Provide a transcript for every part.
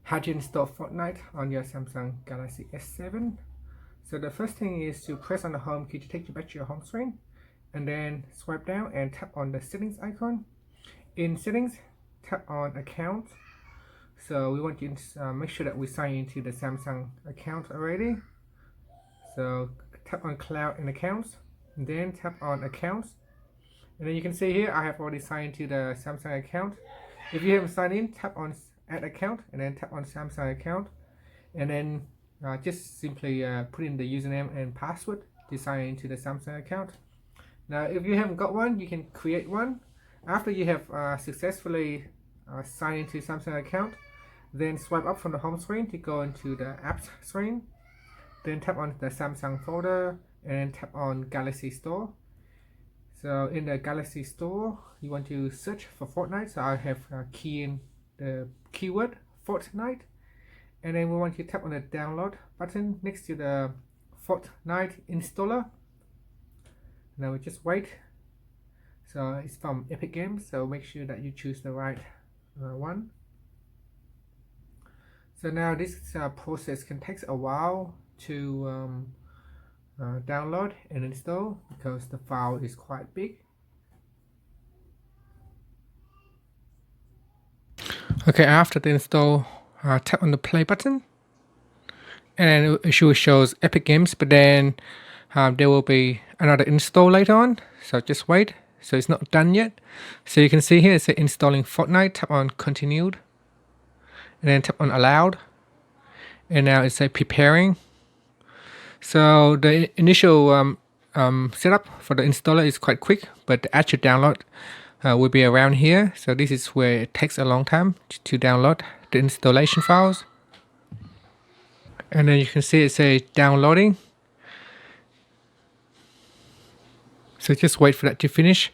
how to install Fortnite on your Samsung Galaxy S7. So the first thing is to press on the home key to take you back to your home screen, and then swipe down and tap on the settings icon. In settings, tap on account. So we want to make sure that we sign into the Samsung account already. So tap on cloud and accounts, and then tap on accounts, and then you can see here I have already signed into the Samsung account. If you haven't signed in, tap on add account and then tap on Samsung account, and then just simply put in the username and password to sign into the Samsung account. Now if you haven't got one, you can create one. After you have successfully signed into Samsung account, then swipe up from the home screen to go into the apps screen, then tap on the Samsung folder and tap on Galaxy Store. So in the Galaxy Store, you want to search for Fortnite. So I have key in the keyword Fortnite, and then we want to tap on the download button next to the Fortnite installer. Now we just wait. So it's from Epic Games, so make sure that you choose the right one. So now this process can take a while to download and install because the file is quite big. Okay, after the install, tap on the play button, and it shows Epic Games, but then there will be another install later on, so just wait. So it's not done yet. So you can see here it says installing Fortnite. Tap on continued, and then tap on allowed, and now it says preparing. So the initial setup for the installer is quite quick, but the actual download will be around here. So this is where it takes a long time to download the installation files. And then you can see it says downloading. So just wait for that to finish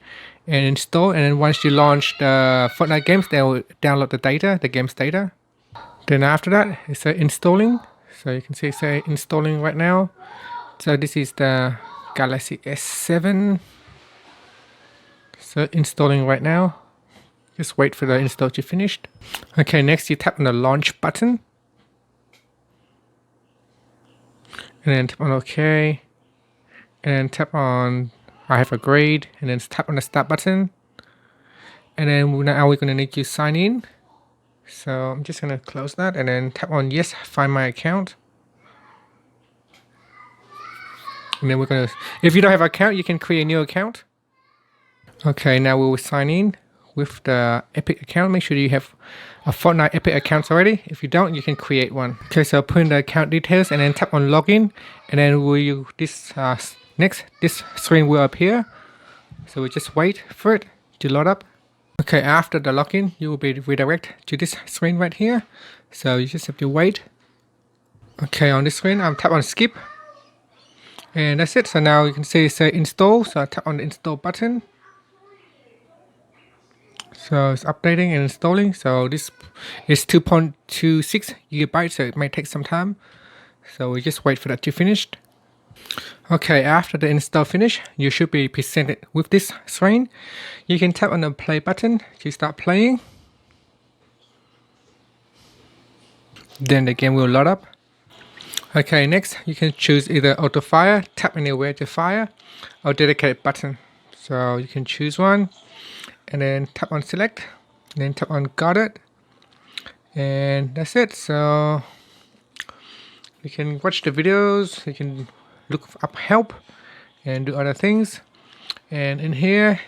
and install. And then once you launch the Fortnite games, they will download the data, the game's data. Then after that, it says installing. So you can see it says installing right now. So this is the Galaxy S7. So installing right now. Just wait for the install to finish. Okay, next you tap on the launch button. And then tap on OK. And then tap on I have agreed. And then tap on the start button. And then now we're going to need to sign in. So I'm just going to close that and then tap on yes, find my account. And then we're going to, if you don't have an account, you can create a new account. Okay, now we will sign in with the Epic account. Make sure you have a Fortnite Epic account already. If you don't, you can create one. Okay, so put in the account details and then tap on login, and then this screen will appear. So we just wait for it to load up. Okay, after the login, you will be redirected to this screen right here. So you just have to wait. Okay, on this screen, tap on skip. And that's it. So now you can see it say install. So I tap on the install button. So it's updating and installing. So this is 2.26 gigabytes, so it may take some time. So we just wait for that to finish. Okay, after the install finish, you should be presented with this screen. You can tap on the play button to start playing. Then the game will load up. Okay, next you can choose either auto fire, tap anywhere to fire, or dedicated button. So you can choose one, and then tap on select, and then tap on got it, and that's it. So you can watch the videos, you can look up help and do other things. And in here,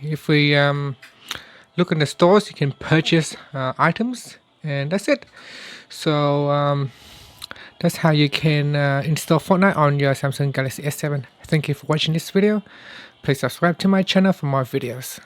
if we look in the stores, you can purchase items, and that's it. So that's how you can install Fortnite on your Samsung Galaxy S7. Thank you for watching this video. Please subscribe to my channel for more videos.